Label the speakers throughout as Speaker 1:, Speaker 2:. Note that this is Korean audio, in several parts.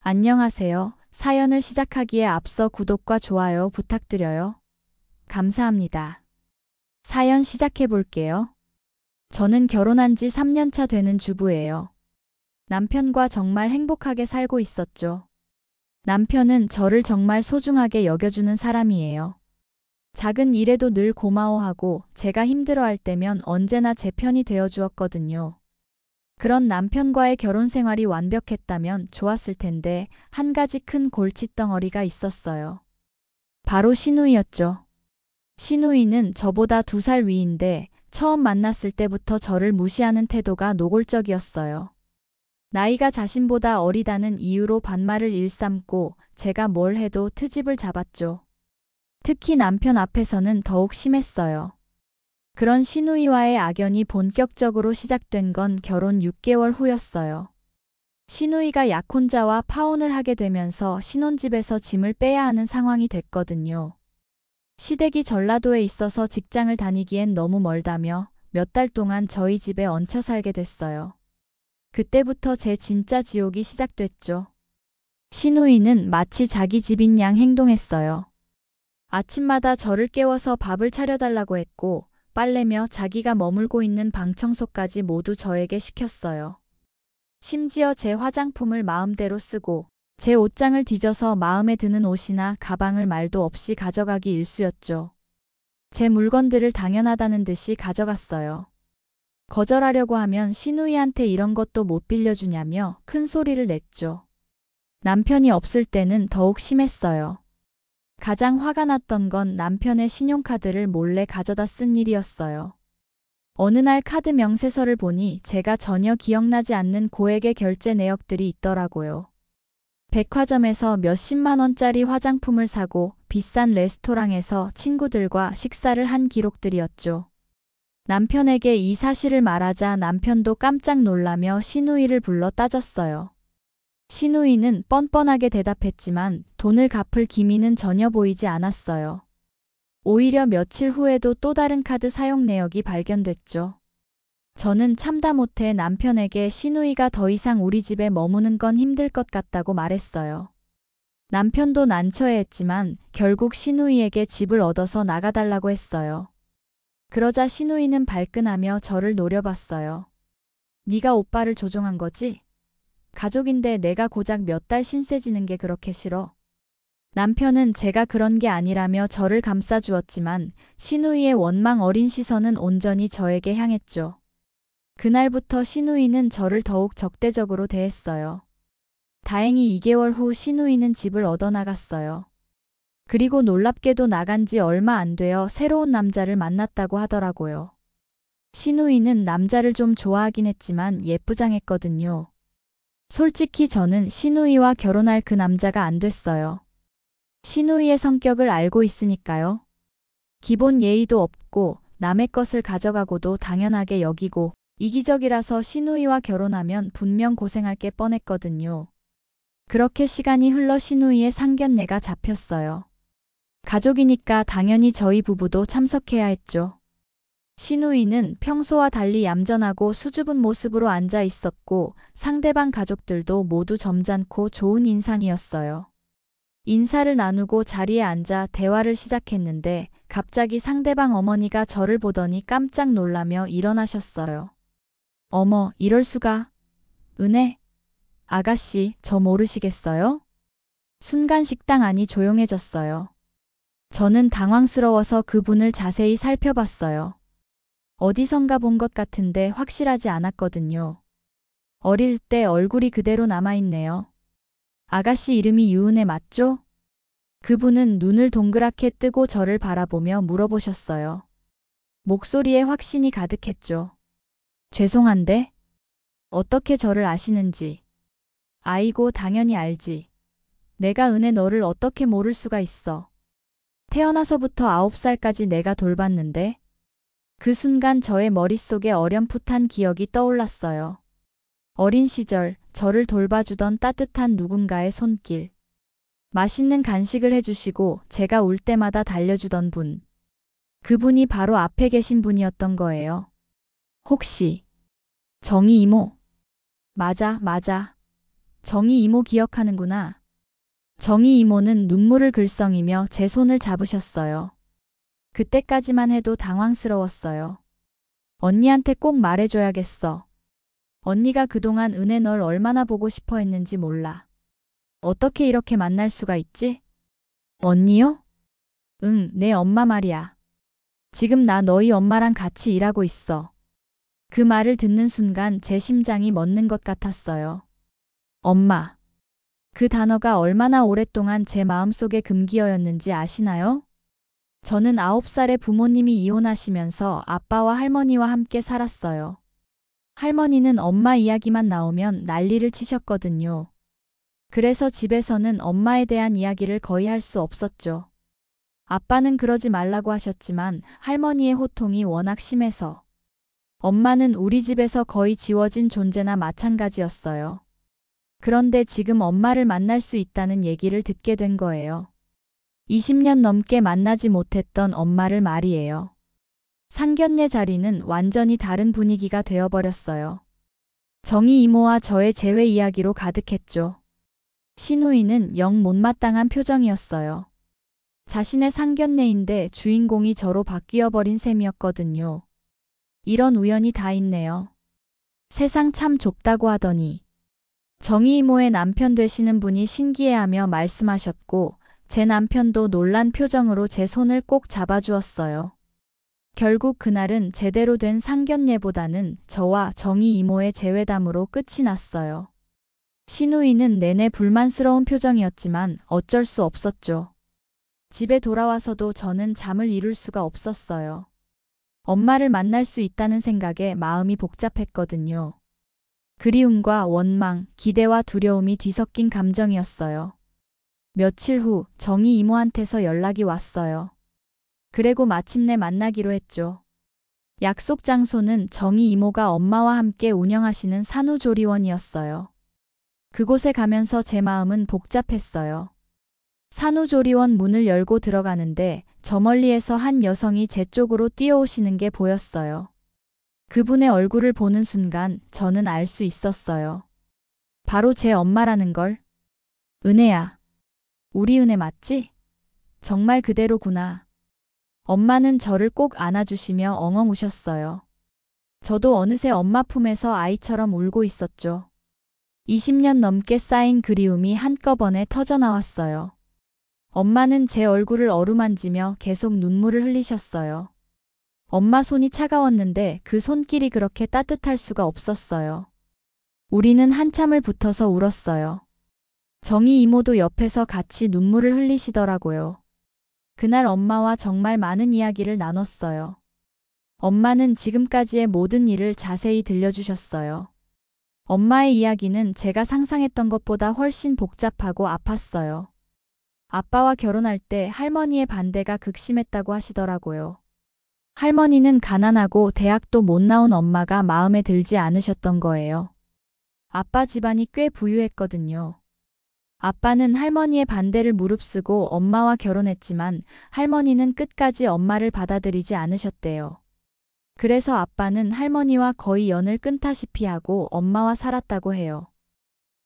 Speaker 1: 안녕하세요. 사연을 시작하기에 앞서 구독과 좋아요 부탁드려요. 감사합니다. 사연 시작해 볼게요. 저는 결혼한 지 3년 차 되는 주부예요. 남편과 정말 행복하게 살고 있었죠. 남편은 저를 정말 소중하게 여겨주는 사람이에요. 작은 일에도 늘 고마워하고 제가 힘들어할 때면 언제나 제 편이 되어 주었거든요. 그런 남편과의 결혼 생활이 완벽했다면 좋았을 텐데 한 가지 큰 골칫덩어리가 있었어요. 바로 시누이였죠. 시누이는 저보다 2살 위인데 처음 만났을 때부터 저를 무시하는 태도가 노골적이었어요. 나이가 자신보다 어리다는 이유로 반말을 일삼고 제가 뭘 해도 트집을 잡았죠. 특히 남편 앞에서는 더욱 심했어요. 그런 시누이와의 악연이 본격적으로 시작된 건 결혼 6개월 후였어요. 시누이가 약혼자와 파혼을 하게 되면서 신혼집에서 짐을 빼야 하는 상황이 됐거든요. 시댁이 전라도에 있어서 직장을 다니기엔 너무 멀다며 몇 달 동안 저희 집에 얹혀 살게 됐어요. 그때부터 제 진짜 지옥이 시작됐죠. 시누이는 마치 자기 집인 양 행동했어요. 아침마다 저를 깨워서 밥을 차려달라고 했고 빨래며 자기가 머물고 있는 방 청소까지 모두 저에게 시켰어요. 심지어 제 화장품을 마음대로 쓰고 제 옷장을 뒤져서 마음에 드는 옷이나 가방을 말도 없이 가져가기 일쑤였죠. 제 물건들을 당연하다는 듯이 가져갔어요. 거절하려고 하면 시누이한테 이런 것도 못 빌려주냐며 큰 소리를 냈죠. 남편이 없을 때는 더욱 심했어요. 가장 화가 났던 건 남편의 신용카드를 몰래 가져다 쓴 일이었어요. 어느 날 카드 명세서를 보니 제가 전혀 기억나지 않는 고액의 결제 내역들이 있더라고요. 백화점에서 몇십만 원짜리 화장품을 사고 비싼 레스토랑에서 친구들과 식사를 한 기록들이었죠. 남편에게 이 사실을 말하자 남편도 깜짝 놀라며 시누이를 불러 따졌어요. 시누이는 뻔뻔하게 대답했지만 돈을 갚을 기미는 전혀 보이지 않았어요. 오히려 며칠 후에도 또 다른 카드 사용 내역이 발견됐죠. 저는 참다 못해 남편에게 시누이가 더 이상 우리 집에 머무는 건 힘들 것 같다고 말했어요. 남편도 난처해했지만 결국 시누이에게 집을 얻어서 나가달라고 했어요. 그러자 시누이는 발끈하며 저를 노려봤어요. 네가 오빠를 조종한 거지? 가족인데 내가 고작 몇 달 신세 지는 게 그렇게 싫어. 남편은 제가 그런 게 아니라며 저를 감싸주었지만 시누이의 원망 어린 시선은 온전히 저에게 향했죠. 그날부터 시누이는 저를 더욱 적대적으로 대했어요. 다행히 2개월 후 시누이는 집을 얻어나갔어요. 그리고 놀랍게도 나간 지 얼마 안 되어 새로운 남자를 만났다고 하더라고요. 시누이는 남자를 좀 좋아하긴 했지만 예쁘장했거든요. 솔직히 저는 시누이와 결혼할 그 남자가 안 됐어요. 시누이의 성격을 알고 있으니까요. 기본 예의도 없고 남의 것을 가져가고도 당연하게 여기고 이기적이라서 시누이와 결혼하면 분명 고생할 게 뻔했거든요. 그렇게 시간이 흘러 시누이의 상견례가 잡혔어요. 가족이니까 당연히 저희 부부도 참석해야 했죠. 시누이는 평소와 달리 얌전하고 수줍은 모습으로 앉아 있었고 상대방 가족들도 모두 점잖고 좋은 인상이었어요. 인사를 나누고 자리에 앉아 대화를 시작했는데 갑자기 상대방 어머니가 저를 보더니 깜짝 놀라며 일어나셨어요. 어머, 이럴 수가. 은혜? 아가씨, 저 모르시겠어요? 순간 식당 안이 조용해졌어요. 저는 당황스러워서 그분을 자세히 살펴봤어요. 어디선가 본 것 같은데 확실하지 않았거든요. 어릴 때 얼굴이 그대로 남아있네요. 아가씨 이름이 유은혜 맞죠? 그분은 눈을 동그랗게 뜨고 저를 바라보며 물어보셨어요. 목소리에 확신이 가득했죠. 죄송한데? 어떻게 저를 아시는지. 아이고 당연히 알지. 내가 은혜 너를 어떻게 모를 수가 있어. 태어나서부터 9살까지 내가 돌봤는데. 그 순간 저의 머릿속에 어렴풋한 기억이 떠올랐어요. 어린 시절 저를 돌봐주던 따뜻한 누군가의 손길. 맛있는 간식을 해주시고 제가 울 때마다 달려주던 분. 그분이 바로 앞에 계신 분이었던 거예요. 혹시 정희 이모? 맞아, 맞아. 정희 이모 기억하는구나. 정희 이모는 눈물을 글썽이며 제 손을 잡으셨어요. 그때까지만 해도 당황스러웠어요. 언니한테 꼭 말해줘야겠어. 언니가 그동안 은혜 널 얼마나 보고 싶어 했는지 몰라. 어떻게 이렇게 만날 수가 있지? 언니요? 응, 내 엄마 말이야. 지금 나 너희 엄마랑 같이 일하고 있어. 그 말을 듣는 순간 제 심장이 멎는 것 같았어요. 엄마. 그 단어가 얼마나 오랫동안 제 마음속에 금기어였는지 아시나요? 저는 9살에 부모님이 이혼하시면서 아빠와 할머니와 함께 살았어요. 할머니는 엄마 이야기만 나오면 난리를 치셨거든요. 그래서 집에서는 엄마에 대한 이야기를 거의 할 수 없었죠. 아빠는 그러지 말라고 하셨지만 할머니의 호통이 워낙 심해서 엄마는 우리 집에서 거의 지워진 존재나 마찬가지였어요. 그런데 지금 엄마를 만날 수 있다는 얘기를 듣게 된 거예요. 20년 넘게 만나지 못했던 엄마를 말이에요. 상견례 자리는 완전히 다른 분위기가 되어버렸어요. 정희 이모와 저의 재회 이야기로 가득했죠. 신우이는 영 못마땅한 표정이었어요. 자신의 상견례인데 주인공이 저로 바뀌어버린 셈이었거든요. 이런 우연이 다 있네요. 세상 참 좁다고 하더니. 정희 이모의 남편 되시는 분이 신기해하며 말씀하셨고 제 남편도 놀란 표정으로 제 손을 꼭 잡아주었어요. 결국 그날은 제대로 된 상견례보다는 저와 정희 이모의 재회담으로 끝이 났어요. 신우이는 내내 불만스러운 표정이었지만 어쩔 수 없었죠. 집에 돌아와서도 저는 잠을 이룰 수가 없었어요. 엄마를 만날 수 있다는 생각에 마음이 복잡했거든요. 그리움과 원망, 기대와 두려움이 뒤섞인 감정이었어요. 며칠 후 정희 이모한테서 연락이 왔어요. 그리고 마침내 만나기로 했죠. 약속 장소는 정희 이모가 엄마와 함께 운영하시는 산후조리원이었어요. 그곳에 가면서 제 마음은 복잡했어요. 산후조리원 문을 열고 들어가는데 저 멀리에서 한 여성이 제 쪽으로 뛰어오시는 게 보였어요. 그분의 얼굴을 보는 순간 저는 알 수 있었어요. 바로 제 엄마라는 걸. 은혜야. 우리 은혜 맞지? 정말 그대로구나. 엄마는 저를 꼭 안아주시며 엉엉 우셨어요. 저도 어느새 엄마 품에서 아이처럼 울고 있었죠. 20년 넘게 쌓인 그리움이 한꺼번에 터져나왔어요. 엄마는 제 얼굴을 어루만지며 계속 눈물을 흘리셨어요. 엄마 손이 차가웠는데 그 손길이 그렇게 따뜻할 수가 없었어요. 우리는 한참을 붙어서 울었어요. 정희 이모도 옆에서 같이 눈물을 흘리시더라고요. 그날 엄마와 정말 많은 이야기를 나눴어요. 엄마는 지금까지의 모든 일을 자세히 들려주셨어요. 엄마의 이야기는 제가 상상했던 것보다 훨씬 복잡하고 아팠어요. 아빠와 결혼할 때 할머니의 반대가 극심했다고 하시더라고요. 할머니는 가난하고 대학도 못 나온 엄마가 마음에 들지 않으셨던 거예요. 아빠 집안이 꽤 부유했거든요. 아빠는 할머니의 반대를 무릅쓰고 엄마와 결혼했지만 할머니는 끝까지 엄마를 받아들이지 않으셨대요. 그래서 아빠는 할머니와 거의 연을 끊다시피 하고 엄마와 살았다고 해요.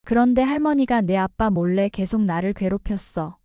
Speaker 1: 그런데 할머니가 내 아빠 몰래 계속 나를 괴롭혔어.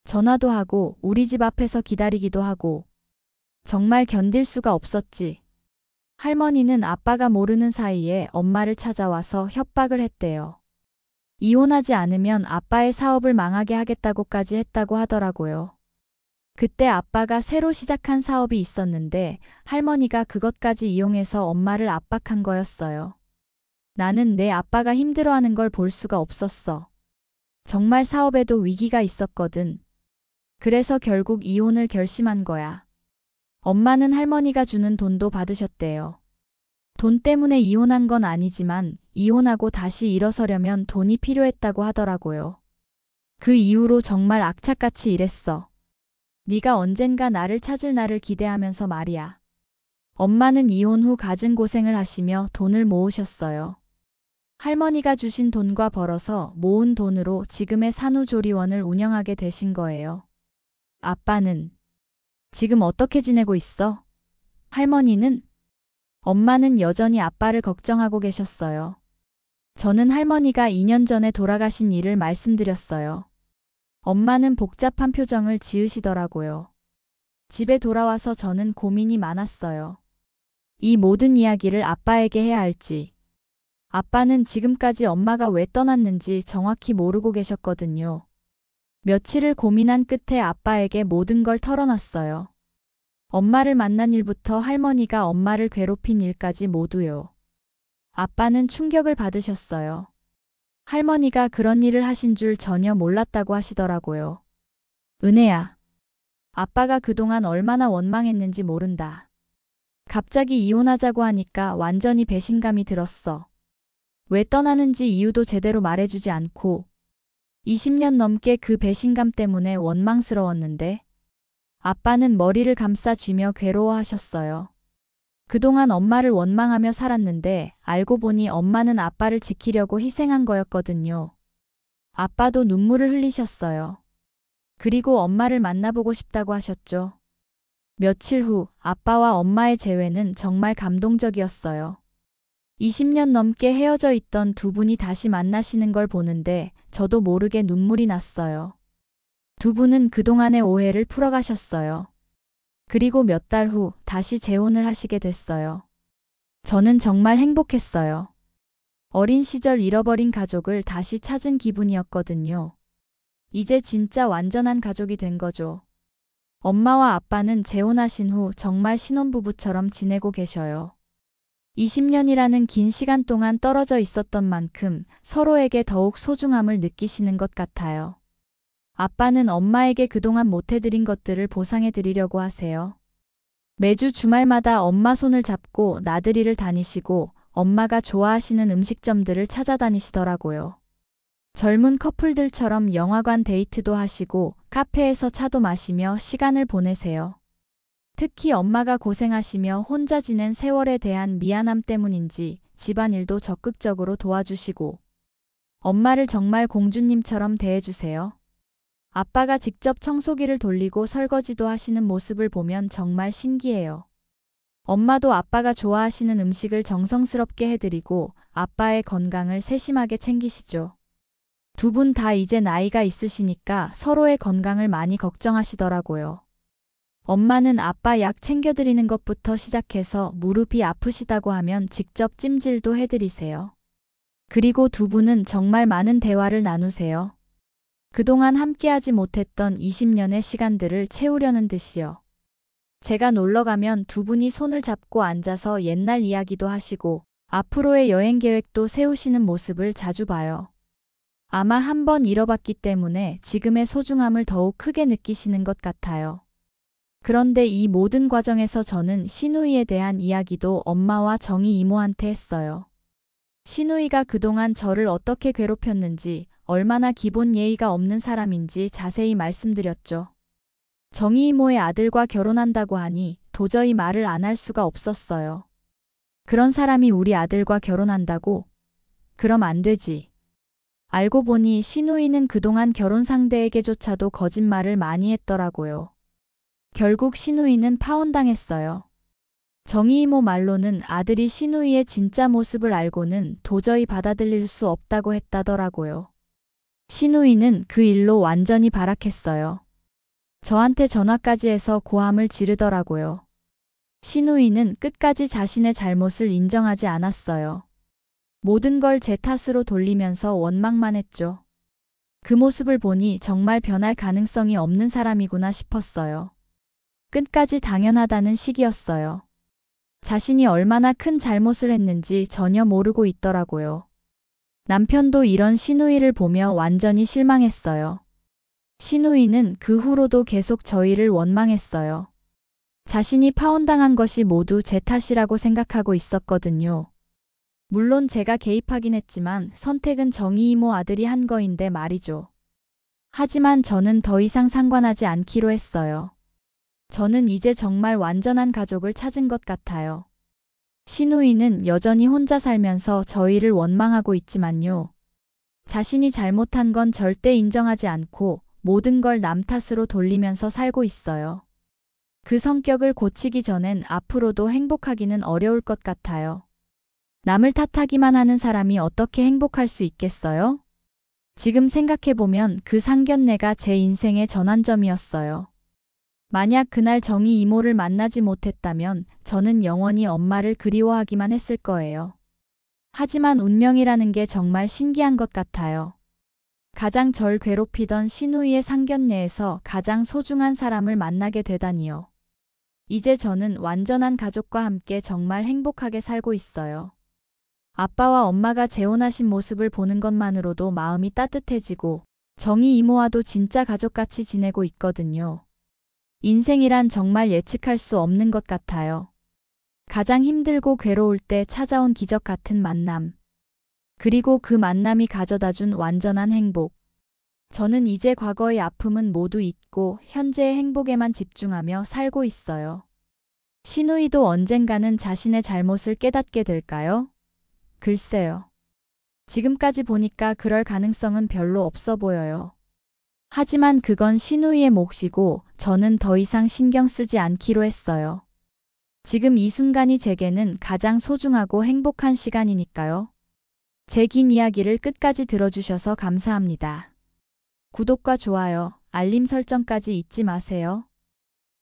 Speaker 1: 전화도 하고 우리 집 앞에서 기다리기도 하고 정말 견딜 수가 없었지. 할머니는 아빠가 모르는 사이에 엄마를 찾아와서 협박을 했대요. 이혼하지 않으면 아빠의 사업을 망하게 하겠다고까지 했다고 하더라고요. 그때 아빠가 새로 시작한 사업이 있었는데 할머니가 그것까지 이용해서 엄마를 압박한 거였어요. 나는 내 아빠가 힘들어하는 걸 볼 수가 없었어. 정말 사업에도 위기가 있었거든. 그래서 결국 이혼을 결심한 거야. 엄마는 할머니가 주는 돈도 받으셨대요. 돈 때문에 이혼한 건 아니지만 이혼하고 다시 일어서려면 돈이 필요했다고 하더라고요. 그 이후로 정말 악착같이 일했어. 네가 언젠가 나를 찾을 날을 기대하면서 말이야. 엄마는 이혼 후 갖은 고생을 하시며 돈을 모으셨어요. 할머니가 주신 돈과 벌어서 모은 돈으로 지금의 산후조리원을 운영하게 되신 거예요. 아빠는 지금 어떻게 지내고 있어? 할머니는? 엄마는 여전히 아빠를 걱정하고 계셨어요. 저는 할머니가 2년 전에 돌아가신 일을 말씀드렸어요. 엄마는 복잡한 표정을 지으시더라고요. 집에 돌아와서 저는 고민이 많았어요. 이 모든 이야기를 아빠에게 해야 할지. 아빠는 지금까지 엄마가 왜 떠났는지 정확히 모르고 계셨거든요. 며칠을 고민한 끝에 아빠에게 모든 걸 털어놨어요. 엄마를 만난 일부터 할머니가 엄마를 괴롭힌 일까지 모두요. 아빠는 충격을 받으셨어요. 할머니가 그런 일을 하신 줄 전혀 몰랐다고 하시더라고요. 은혜야. 아빠가 그동안 얼마나 원망했는지 모른다. 갑자기 이혼하자고 하니까 완전히 배신감이 들었어. 왜 떠나는지 이유도 제대로 말해주지 않고 20년 넘게 그 배신감 때문에 원망스러웠는데 아빠는 머리를 감싸 쥐며 괴로워하셨어요. 그동안 엄마를 원망하며 살았는데 알고 보니 엄마는 아빠를 지키려고 희생한 거였거든요. 아빠도 눈물을 흘리셨어요. 그리고 엄마를 만나보고 싶다고 하셨죠. 며칠 후 아빠와 엄마의 재회는 정말 감동적이었어요. 20년 넘게 헤어져 있던 두 분이 다시 만나시는 걸 보는데 저도 모르게 눈물이 났어요. 두 분은 그동안의 오해를 풀어가셨어요. 그리고 몇 달 후 다시 재혼을 하시게 됐어요. 저는 정말 행복했어요. 어린 시절 잃어버린 가족을 다시 찾은 기분이었거든요. 이제 진짜 완전한 가족이 된 거죠. 엄마와 아빠는 재혼하신 후 정말 신혼부부처럼 지내고 계셔요. 20년이라는 긴 시간 동안 떨어져 있었던 만큼 서로에게 더욱 소중함을 느끼시는 것 같아요. 아빠는 엄마에게 그동안 못해드린 것들을 보상해드리려고 하세요. 매주 주말마다 엄마 손을 잡고 나들이를 다니시고 엄마가 좋아하시는 음식점들을 찾아다니시더라고요. 젊은 커플들처럼 영화관 데이트도 하시고 카페에서 차도 마시며 시간을 보내세요. 특히 엄마가 고생하시며 혼자 지낸 세월에 대한 미안함 때문인지 집안일도 적극적으로 도와주시고 엄마를 정말 공주님처럼 대해주세요. 아빠가 직접 청소기를 돌리고 설거지도 하시는 모습을 보면 정말 신기해요. 엄마도 아빠가 좋아하시는 음식을 정성스럽게 해드리고 아빠의 건강을 세심하게 챙기시죠. 두 분 다 이제 나이가 있으시니까 서로의 건강을 많이 걱정하시더라고요. 엄마는 아빠 약 챙겨드리는 것부터 시작해서 무릎이 아프시다고 하면 직접 찜질도 해드리세요. 그리고 두 분은 정말 많은 대화를 나누세요. 그동안 함께하지 못했던 20년의 시간들을 채우려는 듯이요. 제가 놀러 가면 두 분이 손을 잡고 앉아서 옛날 이야기도 하시고 앞으로의 여행 계획도 세우시는 모습을 자주 봐요. 아마 한 번 잃어봤기 때문에 지금의 소중함을 더욱 크게 느끼시는 것 같아요. 그런데 이 모든 과정에서 저는 시누이에 대한 이야기도 엄마와 정희 이모한테 했어요. 시누이가 그동안 저를 어떻게 괴롭혔는지, 얼마나 기본 예의가 없는 사람인지 자세히 말씀드렸죠. 정희 이모의 아들과 결혼한다고 하니 도저히 말을 안 할 수가 없었어요. 그런 사람이 우리 아들과 결혼한다고? 그럼 안 되지. 알고 보니 시누이는 그동안 결혼 상대에게조차도 거짓말을 많이 했더라고요. 결국 시누이는 파혼당했어요. 정희 이모 말로는 아들이 시누이의 진짜 모습을 알고는 도저히 받아들일 수 없다고 했다더라고요. 시누이는 그 일로 완전히 발악했어요. 저한테 전화까지 해서 고함을 지르더라고요. 시누이는 끝까지 자신의 잘못을 인정하지 않았어요. 모든 걸 제 탓으로 돌리면서 원망만 했죠. 그 모습을 보니 정말 변할 가능성이 없는 사람이구나 싶었어요. 끝까지 당연하다는 식이었어요. 자신이 얼마나 큰 잘못을 했는지 전혀 모르고 있더라고요. 남편도 이런 시누이를 보며 완전히 실망했어요. 시누이는 그 후로도 계속 저희를 원망했어요. 자신이 파혼당한 것이 모두 제 탓이라고 생각하고 있었거든요. 물론 제가 개입하긴 했지만 선택은 정희 이모 아들이 한 거인데 말이죠. 하지만 저는 더 이상 상관하지 않기로 했어요. 저는 이제 정말 완전한 가족을 찾은 것 같아요. 시누이는 여전히 혼자 살면서 저희를 원망하고 있지만요. 자신이 잘못한 건 절대 인정하지 않고 모든 걸 남 탓으로 돌리면서 살고 있어요. 그 성격을 고치기 전엔 앞으로도 행복하기는 어려울 것 같아요. 남을 탓하기만 하는 사람이 어떻게 행복할 수 있겠어요? 지금 생각해보면 그 상견례가 제 인생의 전환점이었어요. 만약 그날 정희 이모를 만나지 못했다면 저는 영원히 엄마를 그리워하기만 했을 거예요. 하지만 운명이라는 게 정말 신기한 것 같아요. 가장 절 괴롭히던 시누이의 상견례에서 가장 소중한 사람을 만나게 되다니요. 이제 저는 완전한 가족과 함께 정말 행복하게 살고 있어요. 아빠와 엄마가 재혼하신 모습을 보는 것만으로도 마음이 따뜻해지고 정희 이모와도 진짜 가족같이 지내고 있거든요. 인생이란 정말 예측할 수 없는 것 같아요. 가장 힘들고 괴로울 때 찾아온 기적 같은 만남. 그리고 그 만남이 가져다준 완전한 행복. 저는 이제 과거의 아픔은 모두 잊고 현재의 행복에만 집중하며 살고 있어요. 시누이도 언젠가는 자신의 잘못을 깨닫게 될까요? 글쎄요. 지금까지 보니까 그럴 가능성은 별로 없어 보여요. 하지만 그건 시누이의 몫이고 저는 더 이상 신경 쓰지 않기로 했어요. 지금 이 순간이 제게는 가장 소중하고 행복한 시간이니까요. 제 긴 이야기를 끝까지 들어주셔서 감사합니다. 구독과 좋아요, 알림 설정까지 잊지 마세요.